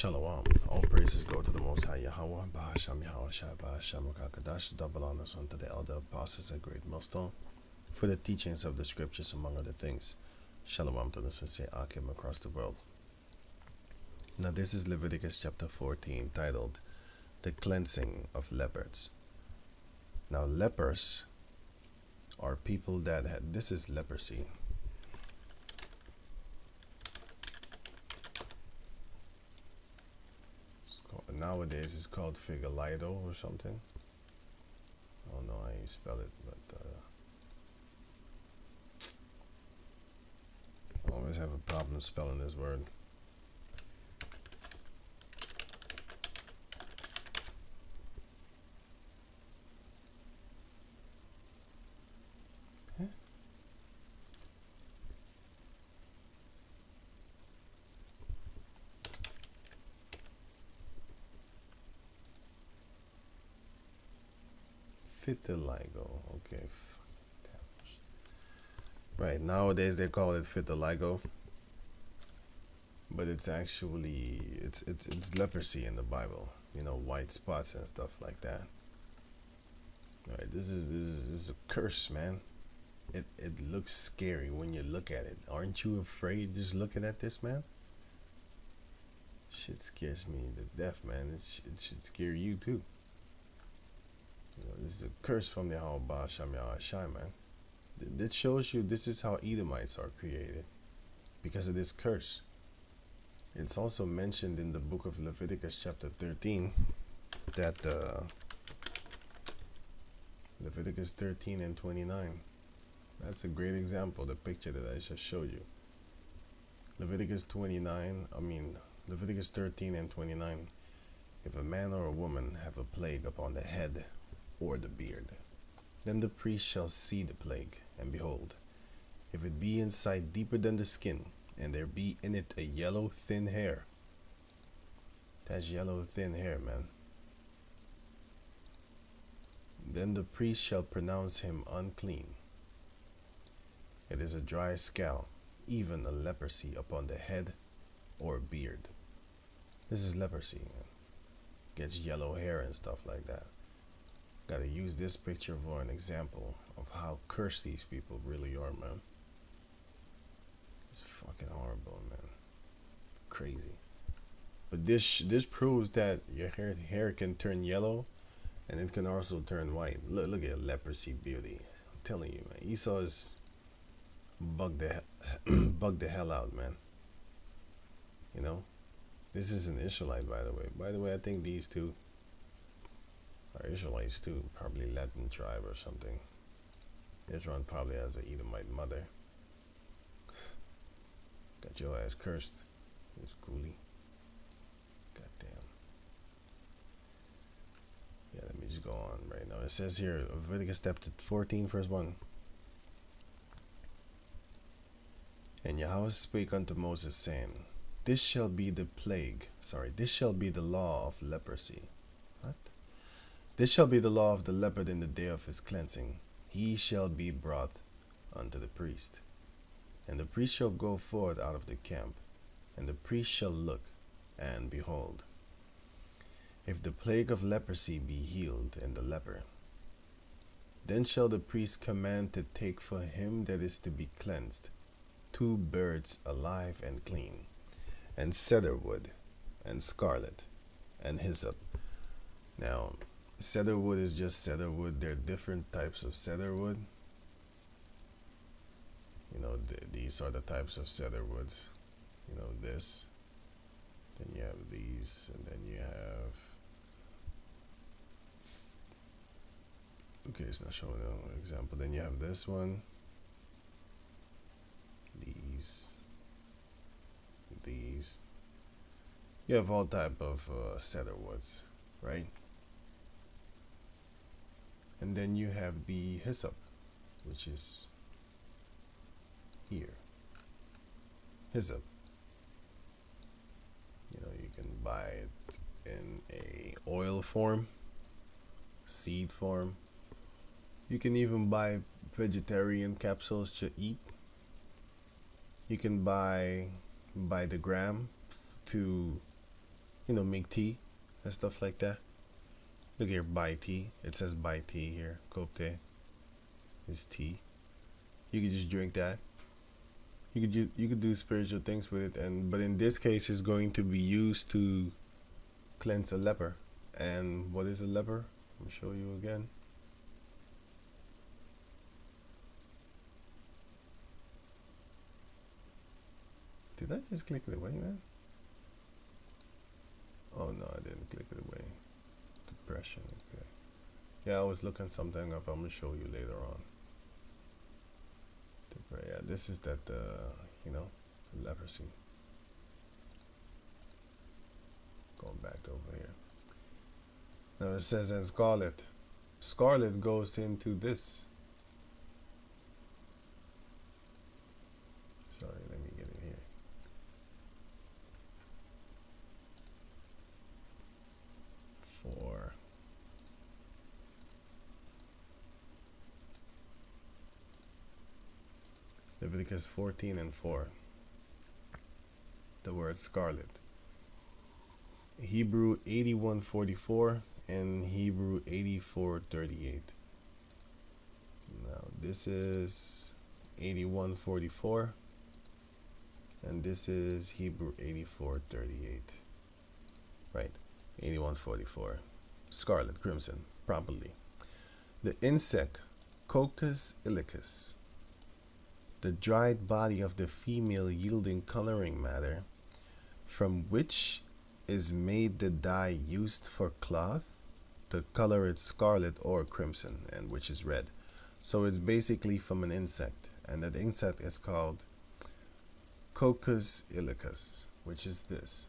Shalom. All praises go to the Most High Yahweh, Bahasham Yahweh Shai, Bahasham Kakadash, double honors unto the elder apostles at Great Millstone, for the teachings of the scriptures, among other things. Shalom to the sincere Akim across the world. Now, this is Leviticus chapter 14, titled The Cleansing of Lepers. Now, lepers are people that had, this is leprosy. Nowadays it's called vitiligo or something. I don't know how you spell it, but I always have a problem spelling this word. Vitiligo. Okay. Right. Nowadays they call it vitiligo, but it's actually it's leprosy in the Bible. You know, white spots and stuff like that. Right. This is a curse, man. It looks scary when you look at it. Aren't you afraid just looking at this, man? Shit scares me to death, man. It should scare you too. You know, this is a curse from the Yahweh Sham Yahweh Shai, man. That shows you this is how Edomites are created, because of this curse. It's also mentioned in the book of Leviticus chapter 13 that Leviticus 13 and 29. That's a great example, the picture that I just showed you. Leviticus 13 and 29. If a man or a woman have a plague upon the head or the beard, then the priest shall see the plague, and behold, if it be inside deeper than the skin, and there be in it a yellow thin hair. That's yellow thin hair, man. Then the priest shall pronounce him unclean. It is a dry scale, even a leprosy upon the head or beard. This is leprosy, man. Gets yellow hair and stuff like that. Gotta use this picture for an example of how cursed these people really are, man. It's fucking horrible, man. Crazy. But this proves that your hair can turn yellow, and it can also turn white. Look at leprosy beauty. I'm telling you, man. Esau is bugged the hell out, man. You know, this is an Israelite, by the way. By the way, I think these two are Israelites too, probably Latin tribe or something. This one probably has an Edomite mother. Got your ass cursed. It's coolie. Goddamn. Yeah, let me just go on right now. It says here, Leviticus chapter 14, verse 1. And Yahweh spake unto Moses, saying, this shall be the law of leprosy. What? This shall be the law of the leopard in the day of his cleansing. He shall be brought unto the priest. And the priest shall go forth out of the camp, and the priest shall look, and behold, if the plague of leprosy be healed in the leper, then shall the priest command to take for him that is to be cleansed 2 birds alive and clean, and cedar wood, and scarlet, and hyssop. Now, cedar wood is just cedar wood. There are different types of cedar wood. You know, these are the types of cedar woods. You know, this. Then you have these, and then you have... Okay, it's not showing an example. Then you have this one. These. You have all type of cedar woods, right? And then you have the hyssop, which is here. Hyssop. You know, you can buy it in a oil form, seed form. You can even buy vegetarian capsules to eat. You can buy by the gram to make tea and stuff like that. Look here, buy tea. It says buy tea here. Copte is tea. You could just drink that. You could do spiritual things with it, but in this case, it's going to be used to cleanse a leper. And what is a leper? Let me show you again. Did I just click it away, man? Oh no, I didn't click it away. Depression, okay. Yeah, I was looking something up. I'm gonna show you later on. Yeah, this is that, leprosy. Going back over here. Now it says, and scarlet. Scarlet goes into this. Sorry, let me get it here. For Leviticus 14:4. The word scarlet. Hebrew 81:44 and Hebrew 84:38. Now this is 81:44 and this is Hebrew 84:38. Right, 81:44. Scarlet, crimson, properly. The insect Coccus ilicis, the dried body of the female yielding coloring matter, from which is made the dye used for cloth to color it scarlet or crimson, and which is red. So it's basically from an insect, and that insect is called Coccus ilicis, which is this.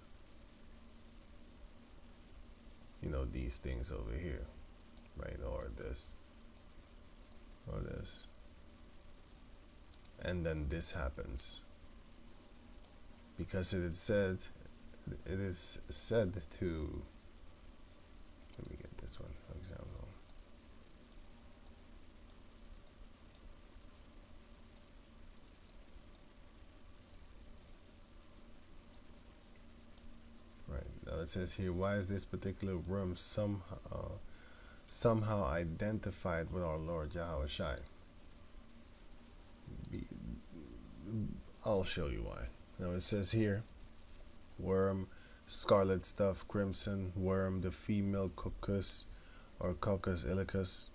These things over here, right? Or this, or this. And then this happens because it is said to, let me get this one for example. Right, now it says here, why is this particular worm somehow identified with our Lord Yahweh Shai? I'll show you why. Now it says here, worm, scarlet stuff, crimson, worm, the female coccus or Coccus ilicis,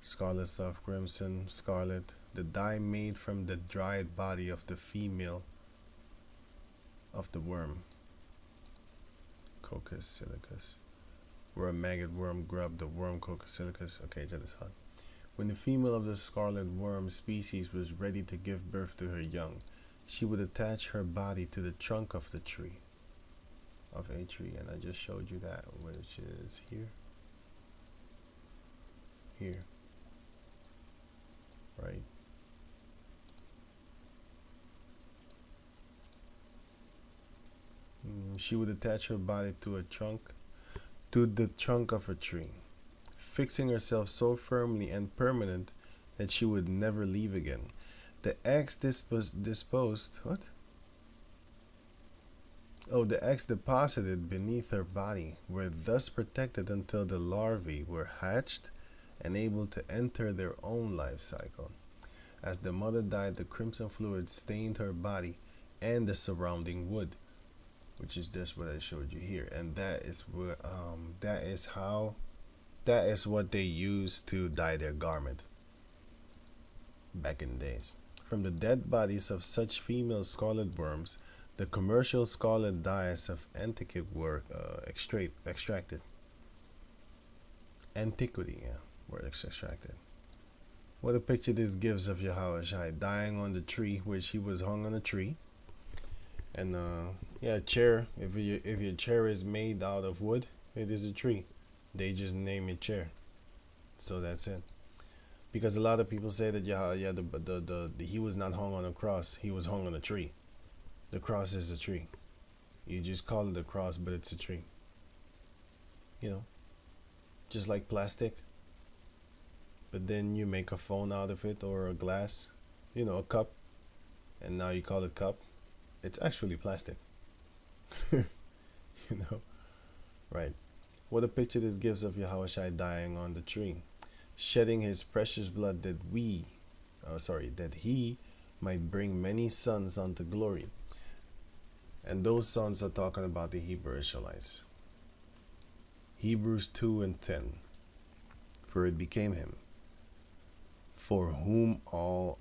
scarlet stuff, crimson, scarlet, the dye made from the dried body of the female of the worm, Coccus ilicis. Worm, maggot, worm, grub, the worm, Coccus ilicis. Okay, check this out. When the female of the scarlet worm species was ready to give birth to her young, she would attach her body to the trunk of a tree, and I just showed you that, which is here, right? She would attach her body to the trunk of a tree, fixing herself so firmly and permanent that she would never leave again. The eggs the eggs deposited beneath her body were thus protected until the larvae were hatched and able to enter their own life cycle. As the mother died, the crimson fluid stained her body and the surrounding wood, which is just what I showed you here, and that is what they used to dye their garment back in the days. From the dead bodies of such female scarlet worms, the commercial scarlet dyes of antiquity were extracted. Were extracted. What a picture this gives of Yahweh Shai dying on the tree, which he was hung on a tree. And chair. If your chair is made out of wood, it is a tree. They just name it chair. So that's it. Because a lot of people say that he was not hung on a cross. He was hung on a tree. The cross is a tree. You just call it a cross, but it's a tree. Just like plastic. But then you make a phone out of it, or a glass, a cup, and now you call it cup. It's actually plastic. you know, right? What a picture this gives of Yahushua dying on the tree, shedding his precious blood that he might bring many sons unto glory. And those sons are talking about the Hebrew Israelites. Hebrews 2:10. For it became him, for whom are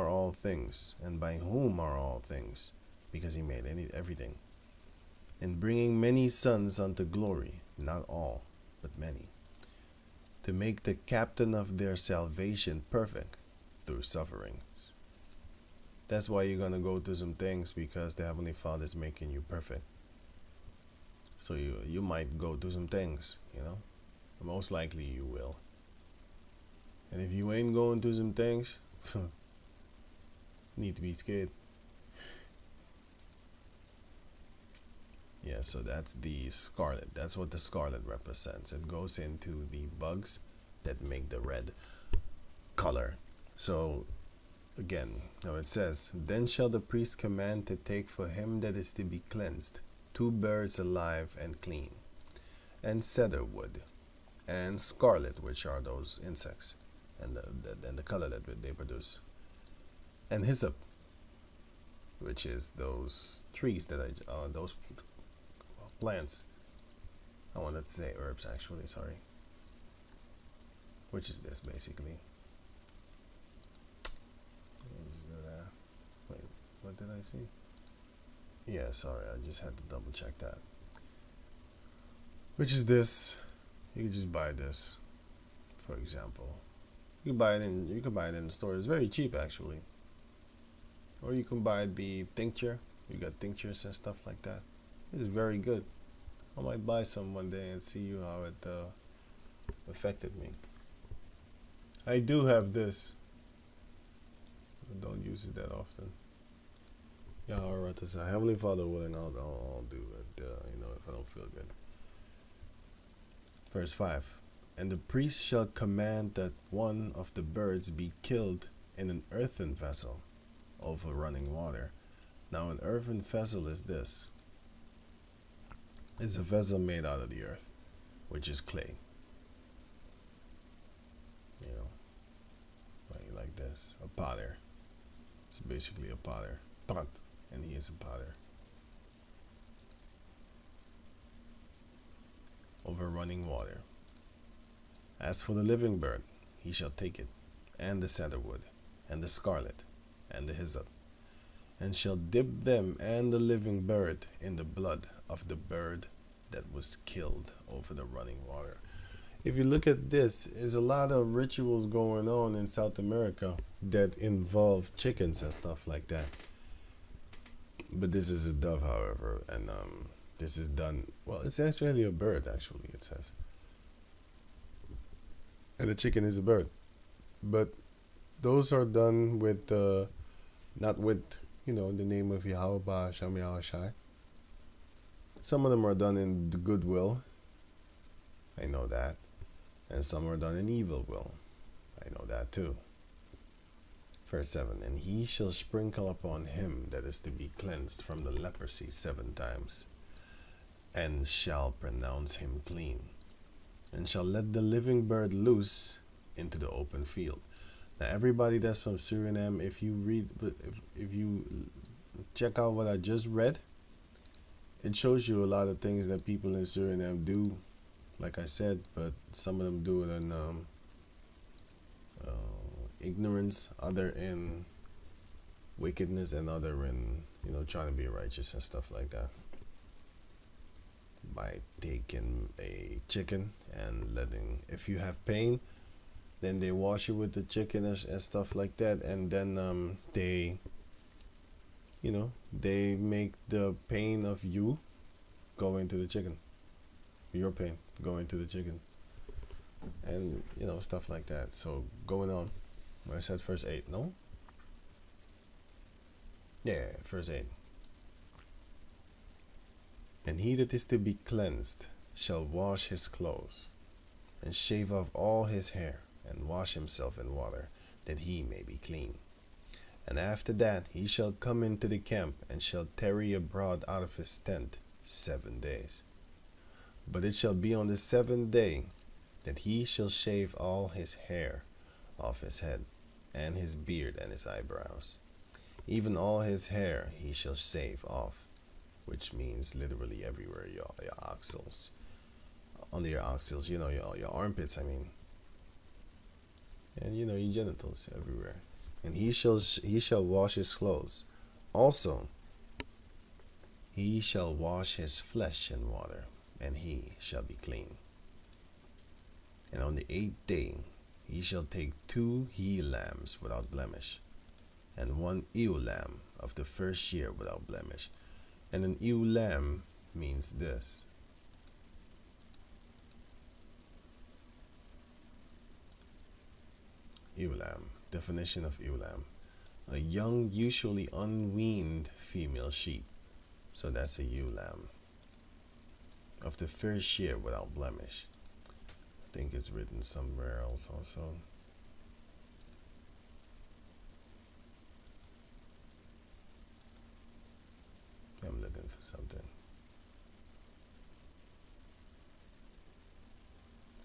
all things, and by whom are all things, because he made everything, in bringing many sons unto glory, not all, but many, to make the captain of their salvation perfect through sufferings. That's why you're going to go through some things, because the Heavenly Father is making you perfect. So you might go through some things, most likely you will. And if you ain't going through some things, you need to be scared. Yeah, so that's the scarlet. That's what the scarlet represents. It goes into the bugs that make the red color. So, again, now it says, then shall the priest command to take for him that is to be cleansed 2 birds alive and clean, and cedar wood, and scarlet, which are those insects, and the color that they produce, and hyssop, which is those trees those plants. I wanted to say herbs, actually, sorry. Which is this, basically. Wait, what did I see? Yeah, sorry, I just had to double check that. Which is this. You could just buy this, for example. You can buy it in the store. It's very cheap, actually. Or you can buy the tincture. You got tinctures and stuff like that. It's very good. I might buy some one day and see how it affected me. I do have this. I don't use it that often. Yeah, alright. Heavenly Father willing, I'll do it. If I don't feel good. Verse 5. And the priest shall command that one of the birds be killed in an earthen vessel over running water. Now an earthen vessel is this. It's a vessel made out of the earth, which is clay. Like this. A potter. It's basically a potter. Pot. And he is a potter. Over running water. As for the living bird, he shall take it, and the cedar wood, and the scarlet, and the hyssop, and shall dip them and the living bird in the blood of the bird that was killed over the running water. If you look at this, there's a lot of rituals going on in South America that involve chickens and stuff like that. But this is a dove, however, and this is done, well, it's actually a bird, actually, it says. And the chicken is a bird. But those are done with, not with, the name of Yahweh Ba'Hashem Yahushai. Some of them are done in the goodwill. I know that. And some are done in evil will. I know that too. Verse 7. And he shall sprinkle upon him that is to be cleansed from the leprosy 7 times, and shall pronounce him clean, and shall let the living bird loose into the open field. Now, everybody that's from Suriname, if you check out what I just read, it shows you a lot of things that people in Suriname do, like I said, but some of them do it in ignorance, other in wickedness, and other in, trying to be righteous and stuff like that. By taking a chicken and letting, if you have pain, then they wash it with the chicken and stuff like that, and then they make the pain of you go into the chicken, your pain go into the chicken, and stuff like that. So going on, where I said verse 8, no? Yeah, verse 8. And he that is to be cleansed shall wash his clothes, and shave off all his hair, and wash himself in water, that he may be clean. And after that he shall come into the camp, and shall tarry abroad out of his tent 7 days. But it shall be on the 7th day that he shall shave all his hair off his head, and his beard and his eyebrows. Even all his hair he shall shave off, which means literally everywhere, your axils. Under your axils, your armpits, I mean. And your genitals everywhere. And he shall wash his clothes. Also, he shall wash his flesh in water, and he shall be clean. And on the 8th day he shall take 2 he-lambs without blemish, and 1 ewe lamb of the first year without blemish. And an ewe lamb means this. Ewe lamb. Definition of ewe lamb: a young, usually unweaned female sheep. So that's a ewe lamb of the first year without blemish. I think it's written somewhere else also. I'm looking for something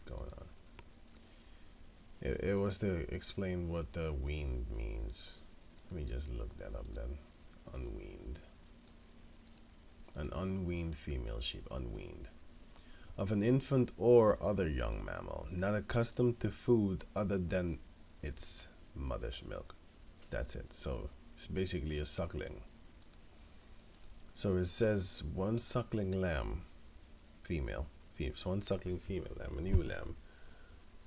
going on. It was to explain what the weaned means. Let me just look that up then. Unweaned. An unweaned female sheep, unweaned. Of an infant or other young mammal, not accustomed to food other than its mother's milk. That's it. So it's basically a suckling. So it says 1 suckling lamb, female, so 1 suckling female lamb, a new lamb,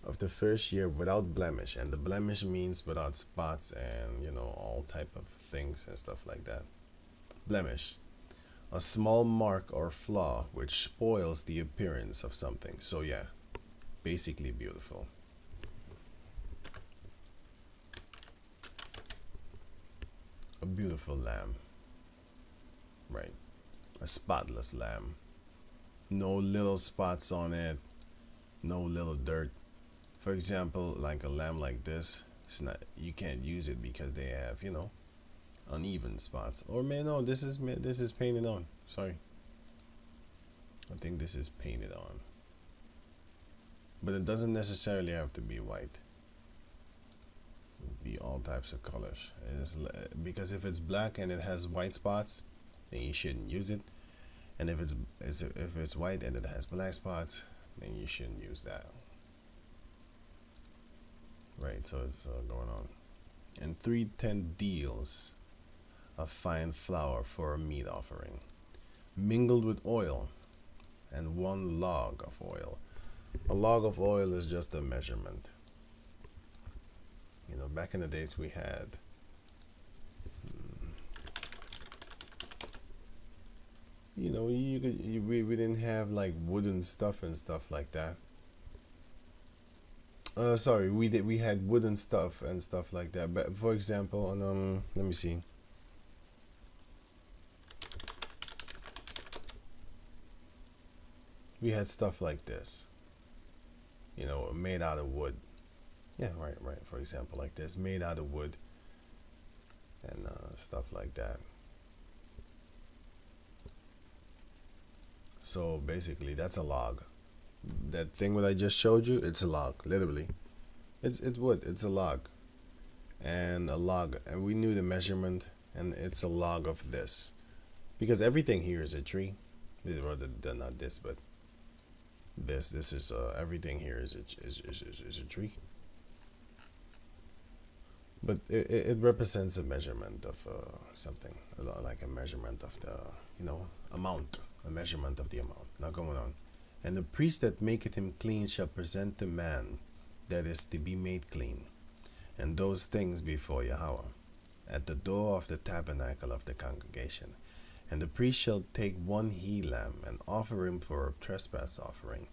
of the first year without blemish. And the blemish means without spots and all type of things and stuff like that. Blemish: a small mark or flaw which spoils the appearance of something. So yeah, basically beautiful. A beautiful lamb, right? A spotless lamb. No little spots on it, no little dirt. For example, like a lamb like this, you can't use it because they have uneven spots. Or no, this is painted on. Sorry, I think this is painted on, but it doesn't necessarily have to be white. It would be all types of colors. Because if it's black and it has white spots, then you shouldn't use it. And if it's white and it has black spots, then you shouldn't use that. Right, so it's going on. And 3 deals of fine flour for a meat offering, mingled with oil, and 1 log of oil. A log of oil is just a measurement. Back in the days we had we didn't have like wooden stuff and stuff like that. Sorry, we had wooden stuff and stuff like that. But for example, let me see. We had stuff like this, made out of wood. Yeah, right. For example, like this, made out of wood and stuff like that. So basically, that's a log. That thing that I just showed you, it's a log, literally. It's wood. It's a log, and we knew the measurement, and it's a log of this, because everything here is a tree. Rather than not this, but this is everything here is a tree. But it represents a measurement of something, like a measurement of the amount, a measurement of the amount. Now going on. And the priest that maketh him clean shall present the man that is to be made clean, and those things before Yahweh, at the door of the tabernacle of the congregation. And the priest shall take 1 he-lamb, and offer him for a trespass offering,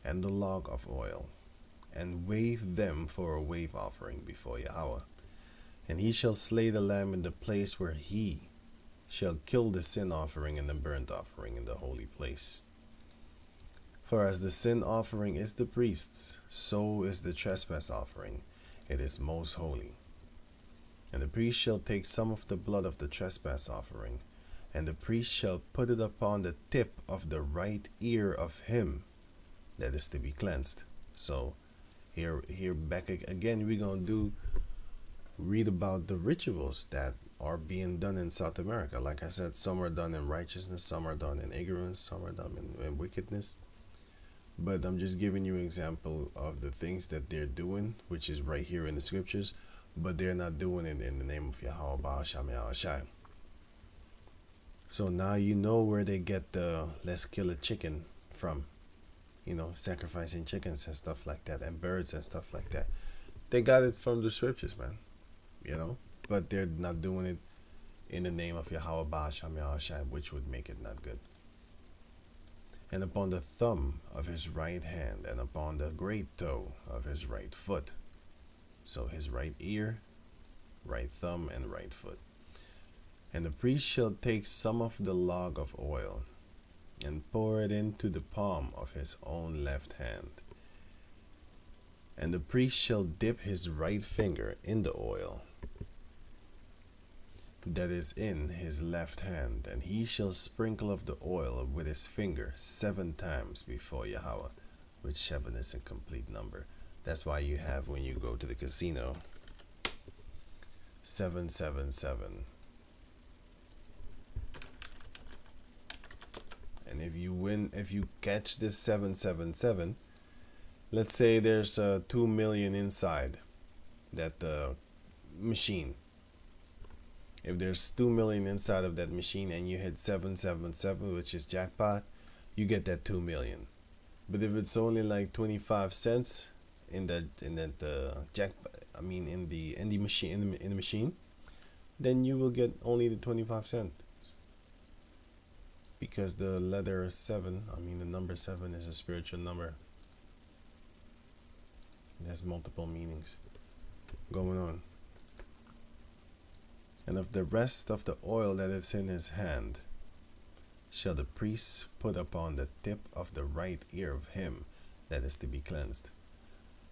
and the log of oil, and wave them for a wave offering before Yahweh. And he shall slay the lamb in the place where he shall kill the sin offering and the burnt offering in the holy place. For as the sin offering is the priest's, so is the trespass offering. It is most holy. And the priest shall take some of the blood of the trespass offering, And the priest shall put it upon the tip of the right ear of him that is to be cleansed. So here back again, we're gonna read about the rituals that are being done in South America. Like I said, some are done in righteousness, some are done in ignorance, some are done in wickedness. But I'm just giving you an example of the things that they're doing, which is right here in the scriptures, but they're not doing it in the name of Yahweh Ba'asham Yahushai. So now you know where they get the let's kill a chicken from. You know, sacrificing chickens and stuff like that, and birds and stuff like that. They got it from the scriptures, man. You know, but they're not doing it in the name of Yahweh Ba'asham Yahushai, which would make it not good. And upon the thumb of his right hand, and upon the great toe of his right foot. So his right ear, right thumb, and right foot. And the priest shall take some of the log of oil, and pour it into the palm of his own left hand. And the priest shall dip his right finger in the oil that is in his left hand, and he shall sprinkle of the oil with his finger 7 times before Yahweh, which 7 is a complete number. That's why you have, when you go to the casino, 777. And if you win, if you catch this 777, let's say there's 2 million inside that machine. If there's 2 million inside of that machine and you hit 777, which is jackpot, you get that 2 million. But if it's only like 25 cents in the machine, then you will get only the 25 cents. Because the letter 7, the number 7 is a spiritual number. It has multiple meanings going on. And of the rest of the oil that is in his hand shall the priest put upon the tip of the right ear of him that is to be cleansed,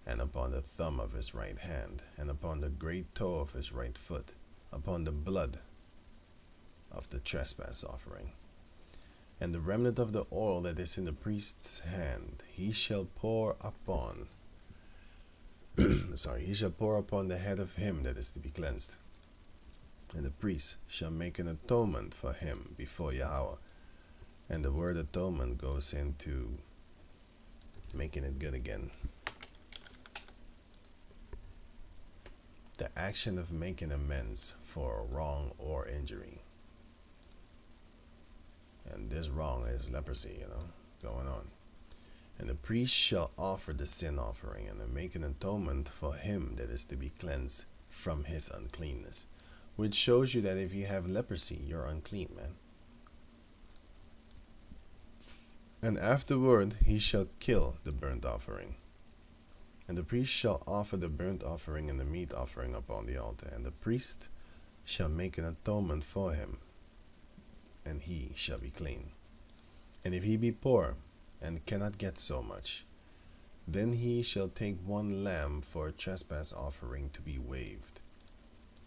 and upon the thumb of his right hand, and upon the great toe of his right foot, upon the blood of the trespass offering. And the remnant of the oil that is in the priest's hand he shall pour upon he shall pour upon the head of him that is to be cleansed. And the priest shall make an atonement for him before Yahweh. And the word atonement goes into making it good again. The action of making amends for a wrong or injury. And this wrong is leprosy, going on. And the priest shall offer the sin offering and make an atonement for him that is to be cleansed from his uncleanness. Which shows you that if you have leprosy, you're unclean, man. And afterward he shall kill the burnt offering. And the priest shall offer the burnt offering and the meat offering upon the altar. And the priest shall make an atonement for him, and he shall be clean. And if he be poor, and cannot get so much, then he shall take 1 lamb for a trespass offering to be waived,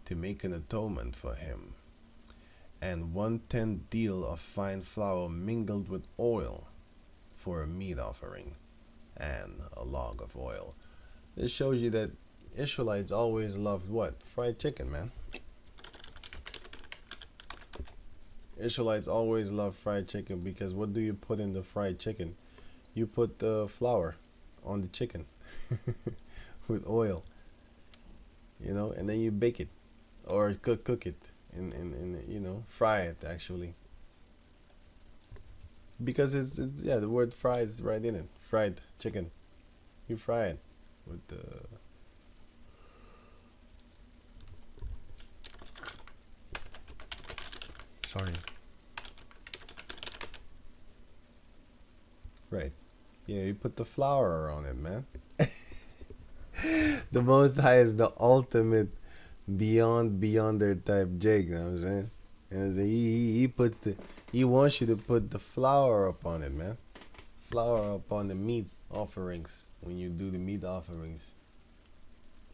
to make an atonement for him, and 1/10 deal of fine flour mingled with oil for a meat offering, and a log of oil. This shows you that Israelites always loved what? Fried chicken, man. Israelites always love fried chicken, because what do you put in the fried chicken? You put the flour on the chicken with oil, and then you bake it or cook it in fry it actually, because it's the word fry is right in it. Fried chicken, you fry it with the right. Yeah, you put the flour on it, man. The Most High is the ultimate beyonder type jig, you know what I'm saying? And he wants you to put the flour upon it, man. Flour upon the meat offerings when you do the meat offerings.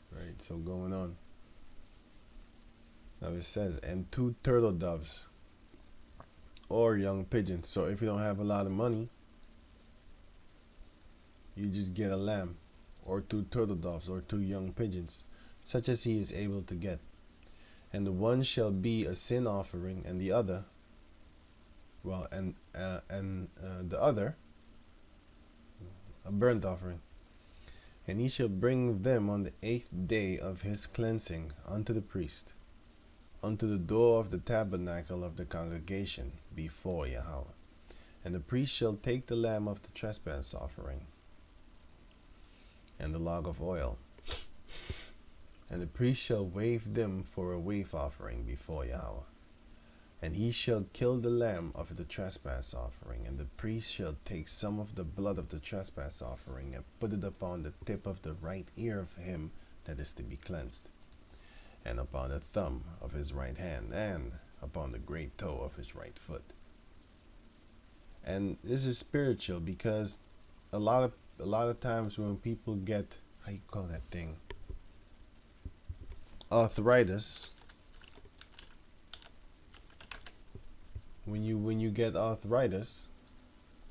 Right, so going on. Now it says, and 2 turtle doves or young pigeons. So if you don't have a lot of money, you just get a lamb or 2 turtle doves or 2 young pigeons, such as he is able to get. And the one shall be a sin offering, and the other, the other a burnt offering. And he shall bring them on the 8th day of his cleansing unto the priest, unto the door of the tabernacle of the congregation before Yahweh. And the priest shall take the lamb of the trespass offering, and the log of oil, and the priest shall wave them for a wave offering before Yahweh. And he shall kill the lamb of the trespass offering, and the priest shall take some of the blood of the trespass offering, and put it upon the tip of the right ear of him that is to be cleansed, and upon the thumb of his right hand, and upon the great toe of his right foot. And this is spiritual, because a lot of times when people get, how you call that thing, arthritis. When you get arthritis,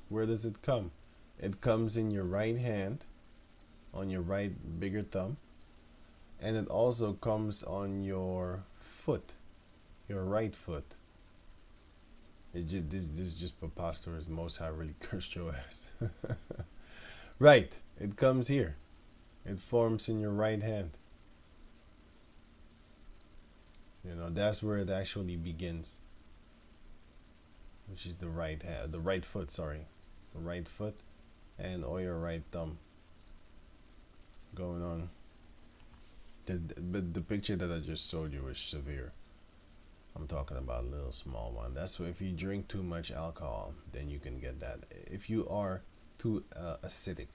where does it come? It comes in your right hand, on your right bigger thumb, and it also comes on your foot, your right foot. This is just preposterous. Most High really cursed your ass. Right, it comes here. It forms in your right hand. That's where it actually begins, which is the right hand, the right foot. Sorry, the right foot, and or your right thumb. Going on. But the picture that I just showed you is severe. I'm talking about a little small one. That's why if you drink too much alcohol, then you can get that. If you are too acidic,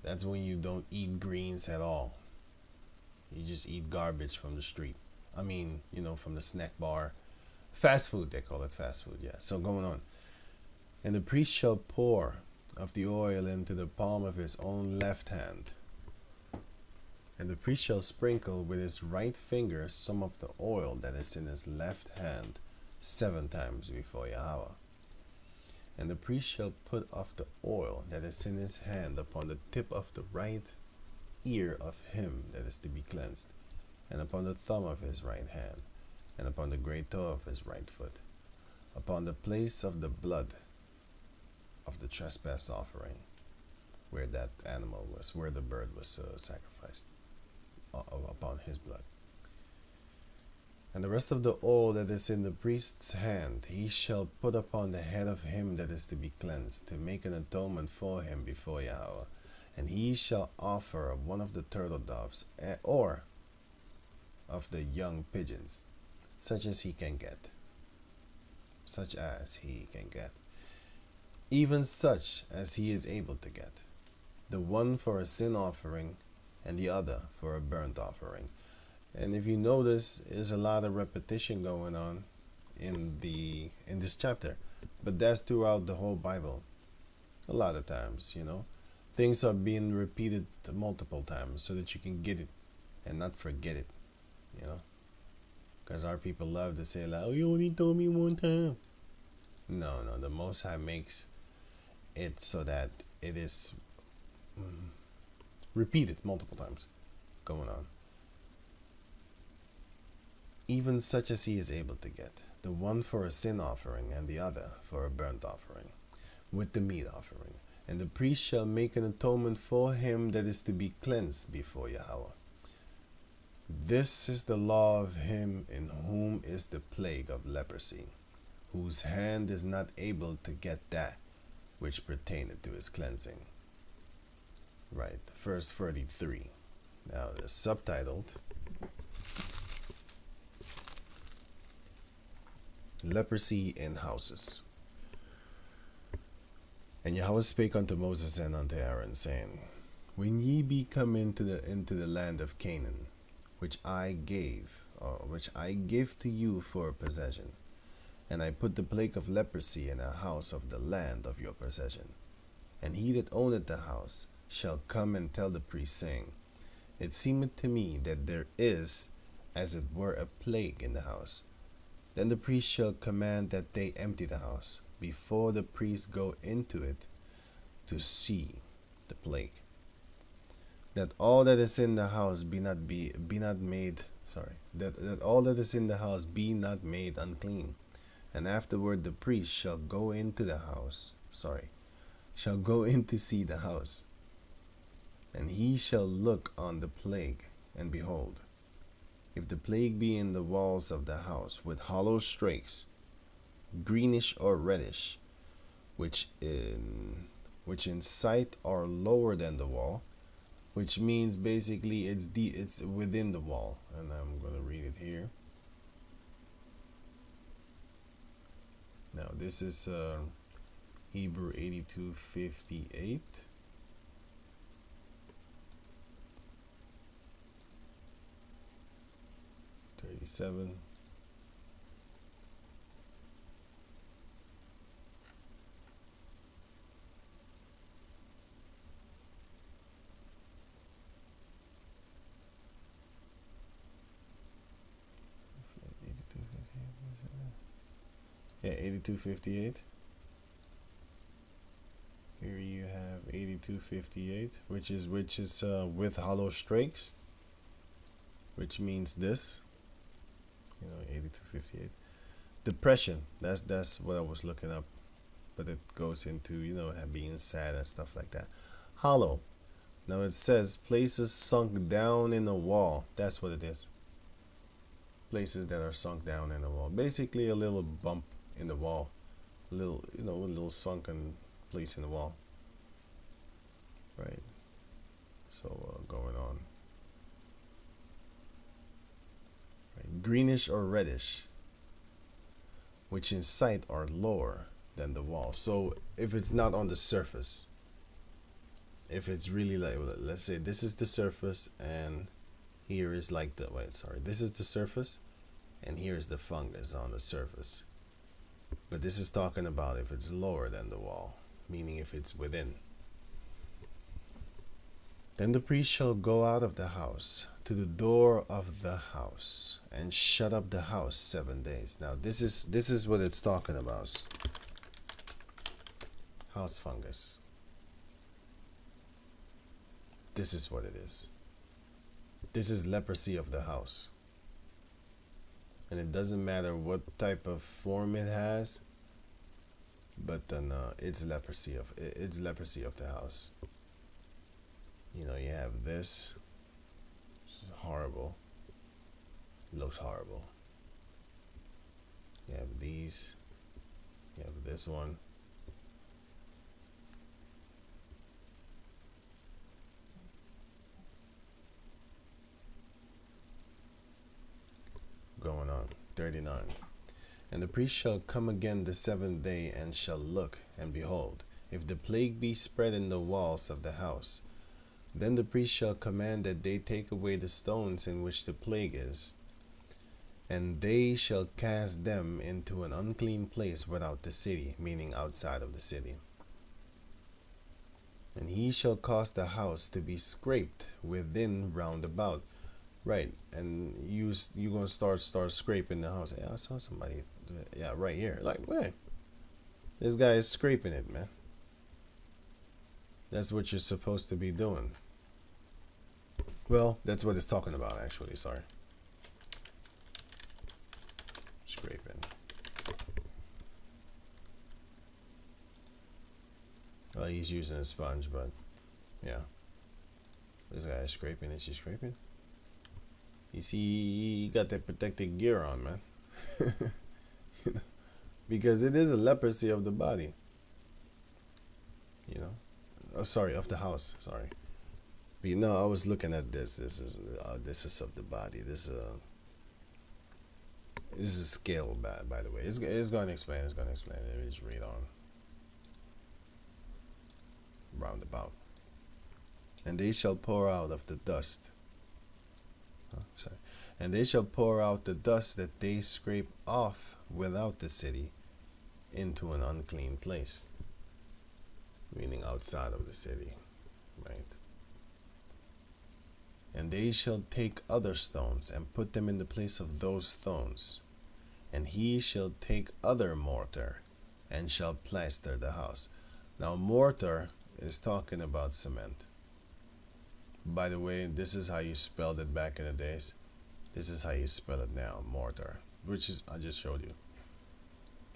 that's when you don't eat greens at all. You just eat garbage from the street. I mean, from the snack bar. Fast food, they call it fast food, yeah. So going on. And the priest shall pour of the oil into the palm of his own left hand. And the priest shall sprinkle with his right finger some of the oil that is in his left hand 7 times before Yahweh. And the priest shall put of the oil that is in his hand upon the tip of the right ear of him that is to be cleansed, and upon the thumb of his right hand, and upon the great toe of his right foot, upon the place of the blood of the trespass offering, where that animal was, where the bird was sacrificed, upon his blood. And the rest of the oil that is in the priest's hand he shall put upon the head of him that is to be cleansed, to make an atonement for him before Yahweh. And he shall offer one of the turtle doves, or of the young pigeons, such as he can get. Even such as he is able to get. The one for a sin offering, and the other for a burnt offering. And if you notice, there's a lot of repetition going on in this chapter. But that's throughout the whole Bible. A lot of times, things are being repeated multiple times so that you can get it and not forget it, because our people love to say like, oh, you only told me one time. No, the Most High makes it so that it is repeated multiple times going on. Even such as he is able to get, the one for a sin offering and the other for a burnt offering, with the meat offering. And the priest shall make an atonement for him that is to be cleansed before Yahweh. This is the law of him in whom is the plague of leprosy, whose hand is not able to get that which pertaineth to his cleansing. Right, verse 33. Now it's subtitled Leprosy in Houses. And Yahweh spake unto Moses and unto Aaron, saying, When ye be come into the land of Canaan, which I give to you for a possession, and I put the plague of leprosy in a house of the land of your possession, and he that owneth the house shall come and tell the priest, saying, It seemeth to me that there is, as it were, a plague in the house. Then the priest shall command that they empty the house before the priests go into it to see the plague, that all that is in the house be not made that all that is in the house be not made unclean. And afterward the priest shall go into the house, shall go in to see the house, and he shall look on the plague, and behold, if the plague be in the walls of the house with hollow streaks, greenish or reddish, which in sight are lower than the wall, which means basically it's within the wall. And I'm going to read it here. Now this is Hebrew 82:58. 37. Yeah, 82:58. Here you have 82:58, which is with hollow streaks, which means this. 82:58. Depression. That's what I was looking up, but it goes into being sad and stuff like that. Hollow. Now it says places sunk down in a wall. That's what it is. Places that are sunk down in a wall. Basically a little bump in the wall, a little sunken place in the wall, right? So going on, right. Greenish or reddish, which in sight are lower than the wall. So if it's not on the surface, if it's really like, let's say this is the surface and here is like this is the surface and here is the fungus on the surface. But this is talking about if it's lower than the wall, meaning if it's within. Then the priest shall go out of the house to the door of the house and shut up the house 7 days. Now this is what it's talking about. House fungus. This is what it is. This is leprosy of the house. And it doesn't matter what type of form it has, but then it's leprosy of the house. You have this. It's horrible. It looks horrible. You have these. You have this one. Going on. 39. And the priest shall come again the 7th day, and shall look, and behold, if the plague be spread in the walls of the house, then the priest shall command that they take away the stones in which the plague is, and they shall cast them into an unclean place without the city, meaning outside of the city. And he shall cause the house to be scraped within round about. Right, and you're gonna start scraping the house. Yeah, I saw somebody do it. Yeah, right here. Like, wait, this guy is scraping it, man. That's what you're supposed to be doing. Well, that's what it's talking about, actually. Sorry, scraping. Well, he's using a sponge, but yeah, this guy is scraping. Is he scraping? You see, he got that protective gear on, man. Because it is a leprosy of the body. Oh, sorry, of the house. Sorry. But I was looking at this. This is of the body. This is scale bad, by the way. It's going to explain. Let me just read on. Roundabout. And they shall pour out of the dust. And they shall pour out the dust that they scrape off without the city into an unclean place, meaning outside of the city, right? And they shall take other stones and put them in the place of those stones, And he shall take other mortar, and shall plaster the house. Now, mortar is talking about cement. By the way, this is how you spelled it back in the days. This is how you spell it now, mortar, which is, I just showed you.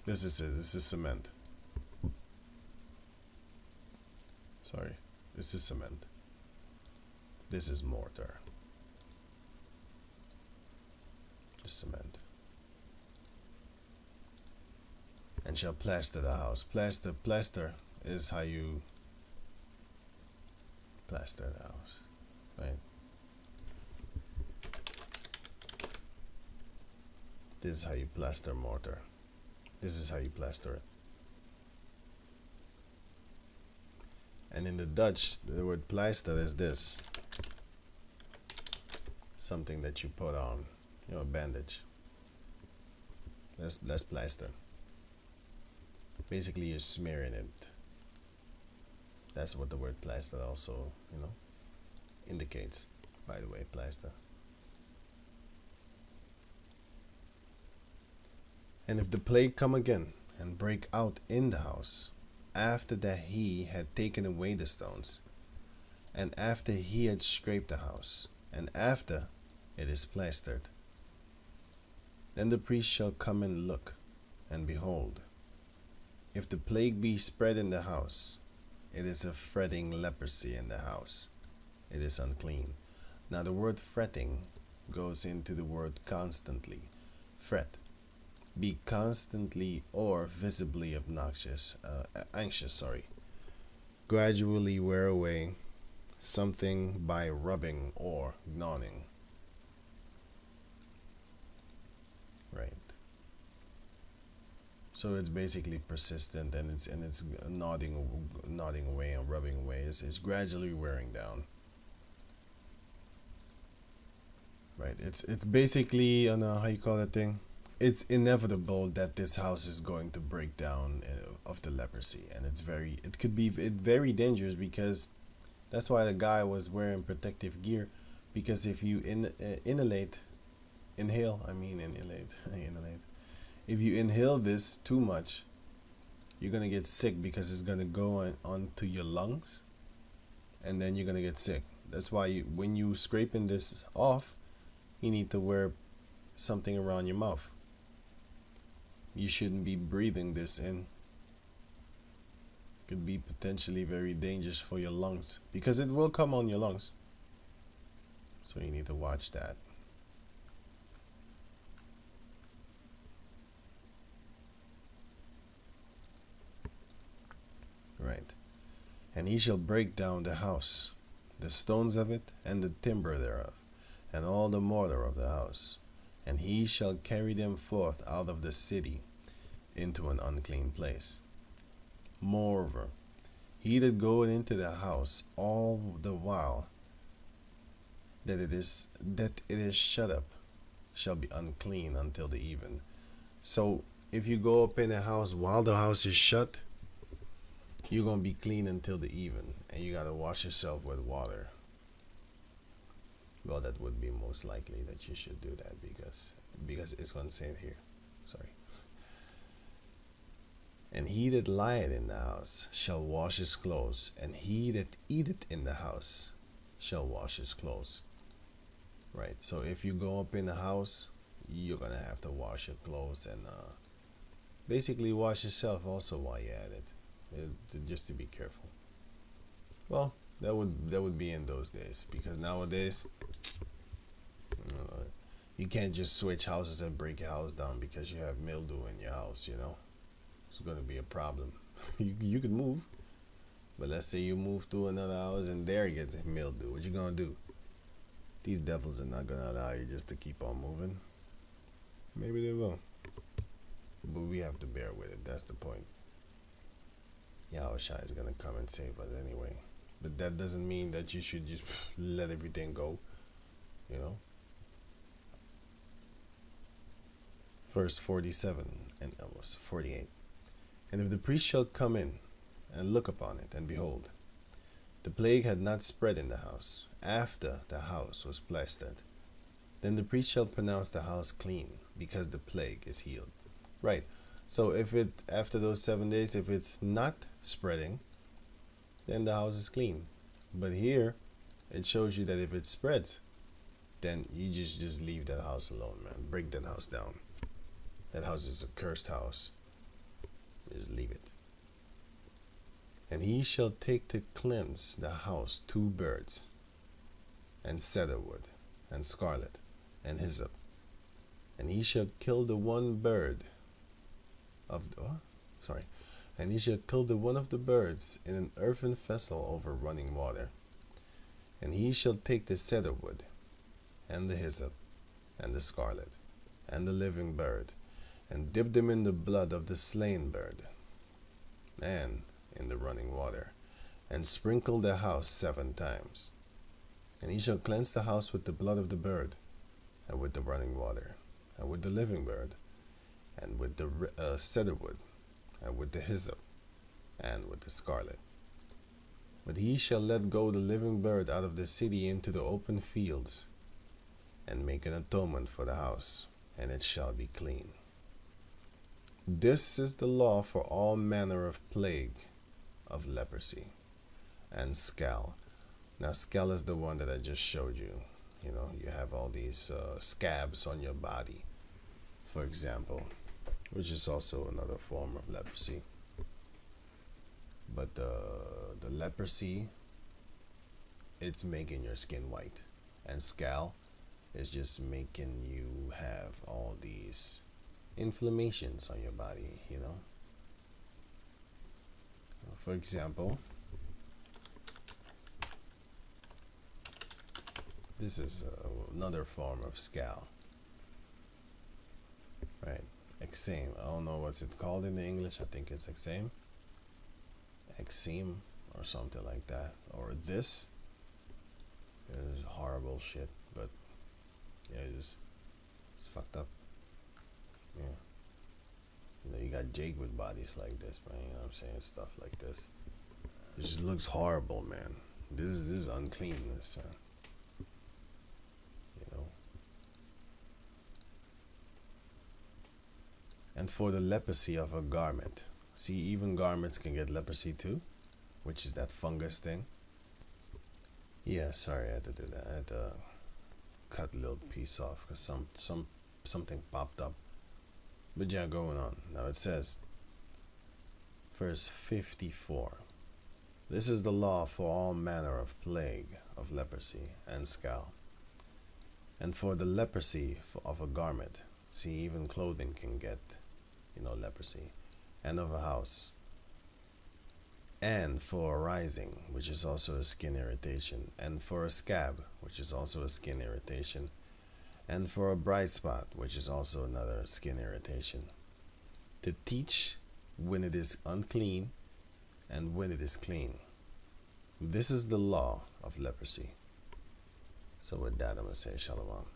This is it. This is cement. Sorry, this is cement. This is mortar. The cement. And shall plaster the house. Plaster is how you plaster the house, right? This is how you plaster mortar. This is how you plaster it. And in the Dutch, the word plaster is this. Something that you put on, a bandage. That's plaster. Basically, you're smearing it. That's what the word plaster also, indicates. By the way, plaster. And if the plague come again and break out in the house, after that he had taken away the stones, and after he had scraped the house, and after it is plastered, then the priest shall come and look, and behold, if the plague be spread in the house, it is a fretting leprosy in the house. It is unclean. Now the word fretting goes into the word constantly. Fret. Be constantly or visibly anxious. Gradually wear away something by rubbing or gnawing. Right. So it's basically persistent, and it's gnawing away and rubbing away. It's gradually wearing down. Right. It's basically how you call that thing. It's inevitable that this house is going to break down of the leprosy, and it could be very dangerous, because that's why the guy was wearing protective gear, because if you inhalate, if you inhale this too much, you're gonna get sick, because it's gonna go onto your lungs, and then you're gonna get sick. That's why when you scraping this off, you need to wear something around your mouth. You shouldn't be breathing this in. Could be potentially very dangerous for your lungs, because it will come on your lungs. So you need to watch that. Right. And he shall break down the house, the stones of it, and the timber thereof, and all the mortar of the house. And he shall carry them forth out of the city into an unclean place. Moreover, he that goeth into the house all the while that it is shut up shall be unclean until the even. So if you go up in a house while the house is shut, you're gonna be clean until the even, and you gotta wash yourself with water. Well, that would be most likely that you should do that, because it's going to say it here. Sorry. And he that lieth in the house shall wash his clothes, and he that eateth in the house shall wash his clothes. Right. So if you go up in the house, you're going to have to wash your clothes, and basically wash yourself also while you're at it, just to be careful. Well, that would be in those days, because nowadays you can't just switch houses and break your house down because you have mildew in your house. It's going to be a problem. you could move, but let's say you move to another house and there it gets mildew. What you gonna do? These devils are not gonna allow you just to keep on moving. Maybe they will, but we have to bear with it. That's the point. Yahushua is gonna come and save us anyway. But that doesn't mean that you should just let everything go, Verse 47 and 48. And if the priest shall come in and look upon it, and behold, the plague had not spread in the house, after the house was plastered, then the priest shall pronounce the house clean, because the plague is healed. Right. So if it, after those 7 days, if it's not spreading, then the house is clean. But here, it shows you that if it spreads, then you just leave that house alone, man. Break that house down. That house is a cursed house. Just leave it. And he shall take to cleanse the house 2 birds, and cedar wood, and scarlet, and hyssop. And he shall kill the one bird of the, and he shall kill the one of the birds in an earthen vessel over running water. And he shall take the cedar wood, and the hyssop, and the scarlet, and the living bird, and dip them in the blood of the slain bird, and in the running water, and sprinkle the house 7 times. And he shall cleanse the house with the blood of the bird, and with the running water, and with the living bird, and with the cedar wood, and with the hyssop, and with the scarlet. But he shall let go the living bird out of the city into the open fields, and make an atonement for the house, and it shall be clean. This is the law for all manner of plague of leprosy and scale. Now, scale is the one that I just showed you. You know, you have all these scabs on your body, for example, which is also another form of leprosy. But the leprosy, it's making your skin white, and scale is just making you have all these inflammations on your body, you know. For example, this is another form of scale, right? Eczema. I don't know what's it called in the English. I think it's eczema, or something like that. Or this is horrible shit, but yeah, it's fucked up. Yeah. You know, you got Jake with bodies like this, man. You know what I'm saying? Stuff like this. It just looks horrible, man. This is uncleanness, man. You know. And for the leprosy of a garment. See, even garments can get leprosy too, which is that fungus thing. Yeah, sorry, I had to do that. I had to cut a little piece off because something popped up. But yeah, going on. Now it says, verse 54. This is the law for all manner of plague of leprosy and scale. And for the leprosy of a garment. See, even clothing can get, leprosy. And of a house. And for a rising, which is also a skin irritation. And for a scab, which is also a skin irritation. And for a bright spot, which is also another skin irritation. To teach when it is unclean and when it is clean. This is the law of leprosy. So with that, I'm going to say shalom.